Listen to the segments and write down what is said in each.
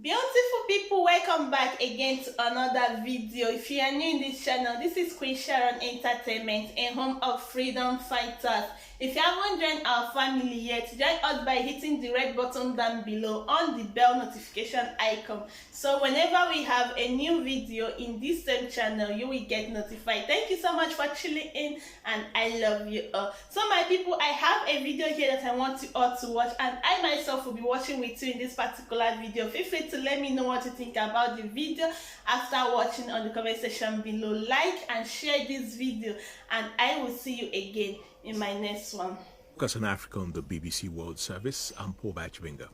Beautiful people, welcome back again to another video. If you are new in this channel, this is Queen Sharon Entertainment, a home of freedom fighters. If you haven't joined our family yet, join us by hitting the red button down below on the bell notification icon. So whenever we have a new video in this same channel, you will get notified. Thank you so much for tuning in, and I love you all. So my people, I have a video here that I want you all to watch, and I myself will be watching with you in this particular video. Feel free to let me know what you think about the video after watching on the comment section below. Like and share this video, and I will see you again in my next one. Focus on Africa on the BBC World Service. I'm Paul Bachwinga.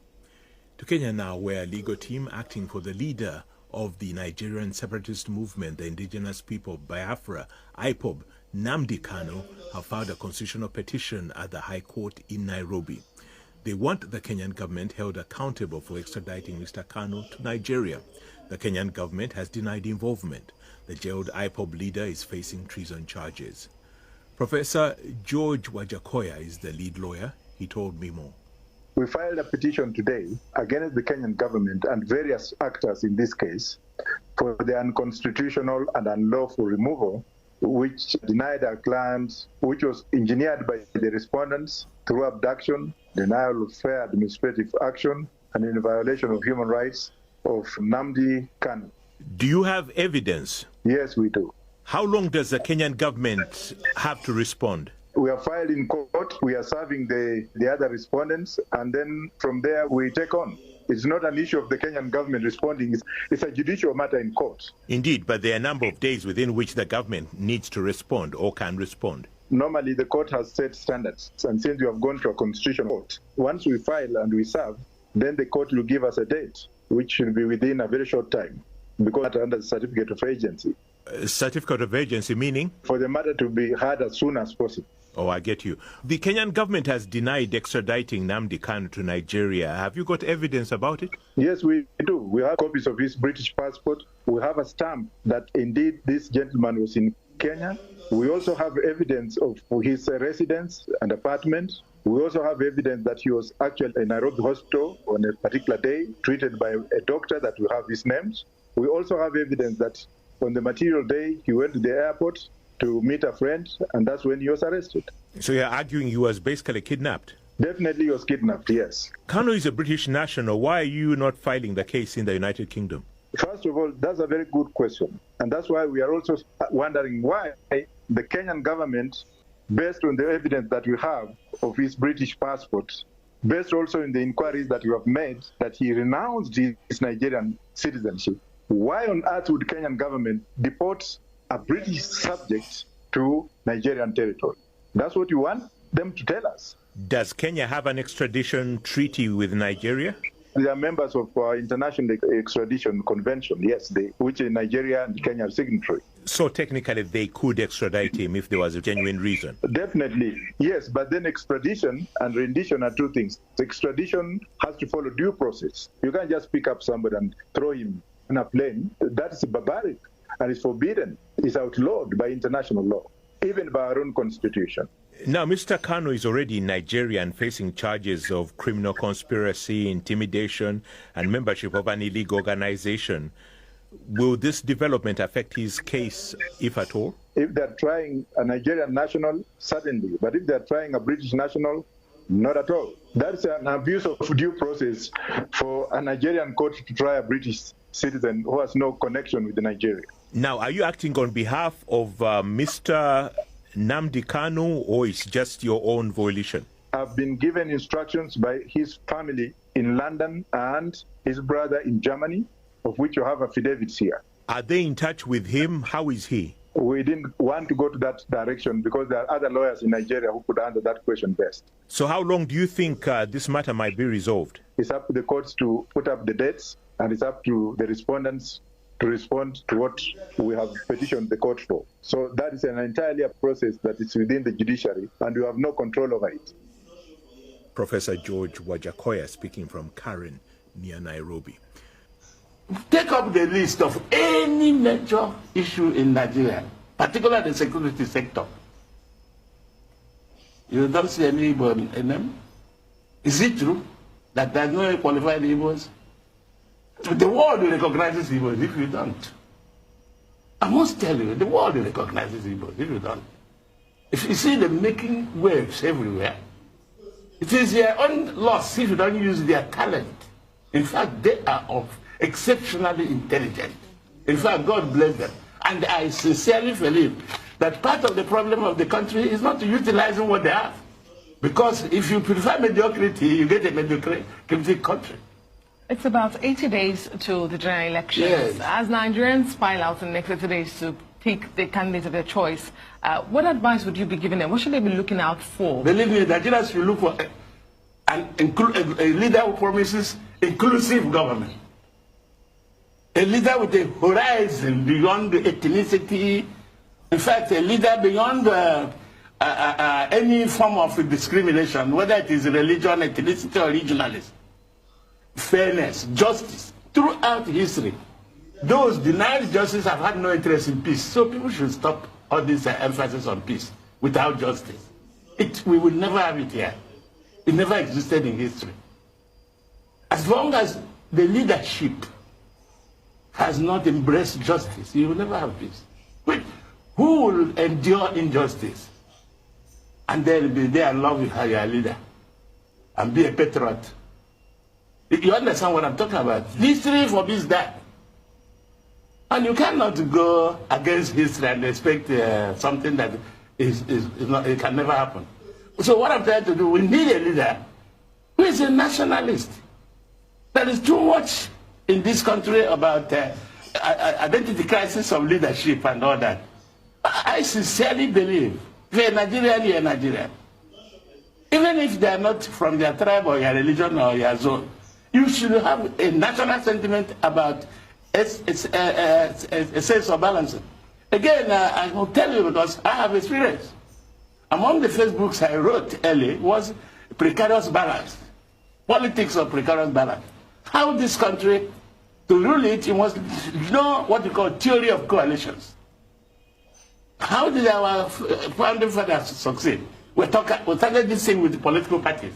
To Kenya now, where a legal team acting for the leader of the Nigerian separatist movement, the Indigenous People of Biafra, IPOB, Nnamdi Kanu, have filed a constitutional petition at the High Court in Nairobi. They want the Kenyan government held accountable for extraditing Mr. Kanu to Nigeria. The Kenyan government has denied involvement. The jailed IPOB leader is facing treason charges. Professor George Wajakoya is the lead lawyer. He told me more. We filed a petition today against the Kenyan government and various actors in this case for the unconstitutional and unlawful removal which denied our clients, which was engineered by the respondents through abduction, denial of fair administrative action, and in violation of human rights of Nnamdi Kanu. Do you have evidence? Yes, we do. How long does the Kenyan government have to respond? We are filed in court, we are serving the other respondents, and then from there we take on. It's not an issue of the Kenyan government responding, it's a judicial matter in court. Indeed, but there are a number of days within which the government needs to respond or can respond. Normally the court has set standards, and since we have gone to a constitutional court, once we file and we serve, then the court will give us a date, which should be within a very short time, because under the certificate of agency. Certificate of agency meaning? For the matter to be heard as soon as possible. Oh, I get you. The Kenyan government has denied extraditing Nnamdi Kanu to Nigeria. Have you got evidence about it? Yes, we do. We have copies of his British passport. We have a stamp that indeed this gentleman was in Kenya. We also have evidence of his residence and apartment. We also have evidence that he was actually in Nairobi hospital on a particular day, treated by a doctor that we have his names. We also have evidence that on the material day, he went to the airport to meet a friend, and that's when he was arrested. So you're arguing he was basically kidnapped? Definitely he was kidnapped, yes. Kanu is a British national. Why are you not filing the case in the United Kingdom? First of all, that's a very good question. And that's why we are also wondering why the Kenyan government, based on the evidence that we have of his British passport, based also in the inquiries that we have made, that he renounced his Nigerian citizenship, why on earth would Kenyan government deport a British subject to Nigerian territory? That's what you want them to tell us. Does Kenya have an extradition treaty with Nigeria? They are members of our International Extradition Convention, yes, which Nigeria and Kenya are signatory. So technically they could extradite him if there was a genuine reason? Definitely, yes, but then extradition and rendition are two things. Extradition has to follow due process. You can't just pick up somebody and throw him in a plane. That's barbaric and it's forbidden. It's outlawed by international law, even by our own constitution. Now, Mr. Kanu is already in Nigeria and facing charges of criminal conspiracy, intimidation, and membership of an illegal organization. Will this development affect his case, if at all? If they're trying a Nigerian national, certainly. But if they're trying a British national, not at all. That's an abuse of due process for a Nigerian court to try a British citizen who has no connection with Nigeria. Now, are you acting on behalf of Mr. Nnamdi Kanu, or is just your own volition? I've been given instructions by his family in London and his brother in Germany, of which you have affidavits here. Are they in touch with him? How is he? We didn't want to go to that direction because there are other lawyers in Nigeria who could answer that question best. So how long do you think this matter might be resolved? It's up to the courts to put up the dates, and it's up to the respondents to respond to what we have petitioned the court for. So that is an entirely a process that is within the judiciary, and we have no control over it. Professor George Wajakoya speaking from Karen, near Nairobi. Take up the list of any major issue in Nigeria, particularly the security sector. You don't see anybody in them. Is it true that there are no qualified Igbos? The world recognizes Igbos if you don't. I must tell you, the world recognizes Igbos if you don't. If you see them making waves everywhere, it is their own loss if you don't use their talent. In fact, they are exceptionally intelligent. In fact, God bless them. And I sincerely believe that part of the problem of the country is not utilizing what they have. Because if you prefer mediocrity, you get a mediocrity country. It's about 80 days to the general elections. Yes. As Nigerians file out in the next 80 days to pick the candidate of their choice, what advice would you be giving them? What should they be looking out for? Believe me, Nigerians should look for a leader who promises inclusive government. A leader with a horizon beyond ethnicity. In fact, a leader beyond any form of discrimination, whether it is religion, ethnicity, or regionalism. Fairness, justice, throughout history. Those denied justice have had no interest in peace. So people should stop all this emphasis on peace without justice. We will never have it here. It never existed in history. As long as the leadership has not embraced justice, you will never have peace. Wait, who will endure injustice and then be there and love you as your leader and be a patriot? You understand what I'm talking about? History forbids that. And you cannot go against history and expect something that is not, it can never happen. So what I'm trying to do, we need a leader who is a nationalist. There is too much in this country about identity crisis of leadership and all that. I sincerely believe if you're a Nigerian, you're a Nigerian. Even if they are not from their tribe or your religion or your zone, you should have a national sentiment about a sense of balancing. Again, I will tell you because I have experience. Among the first books I wrote early was Precarious Balance, Politics of Precarious Balance. How this country, to rule it, you must know what we call theory of coalitions. How did our founding fathers succeed? We started this thing with the political parties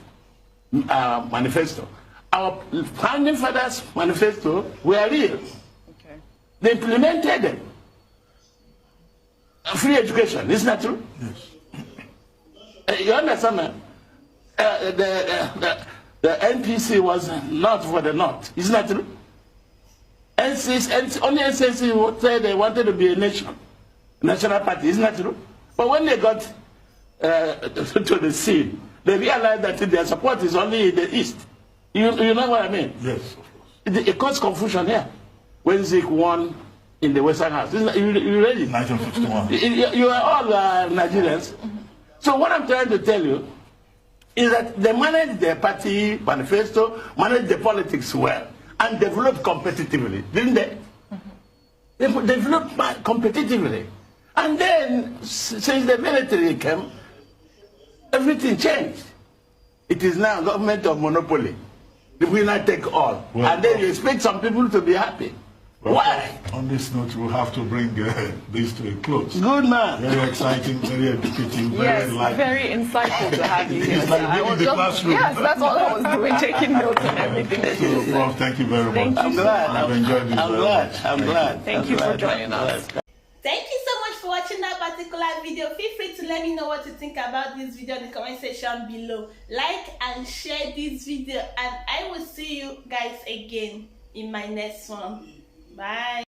manifesto. Our founding fathers' manifesto were real. Okay. They implemented them. Free education, isn't that true? Yes. You understand, man? The NPC was not for the North, isn't that true? Only NCC said they wanted to be a national party, isn't that true? But when they got to the scene, they realized that their support is only in the East. You know what I mean? Yes, of course. It caused confusion here. When Zik won in the Western House. You ready? 1951. You are all Nigerians. So what I'm trying to tell you is that they managed their party manifesto, managed the politics well, and developed competitively, didn't they? They developed competitively. And then, since the military came, everything changed. It is now a government of monopoly. The winner take all. Well, and then you expect some people to be happy. Well, why? On this note, we'll have to bring this to a close. Good man. Very exciting, very educative, yes, very enlightening. Very insightful to have you here. It's like being in the classroom. Yes, that's all I was doing, taking notes and everything. So, Prof, thank you very much. Thank you. I'm glad. I've enjoyed this. I'm glad. Thank you for joining us. Thank you so much for watching that particular video. Feel free to let me know what you think about this video in the comment section below. Like and share this video, and I will see you guys again in my next one. Bye.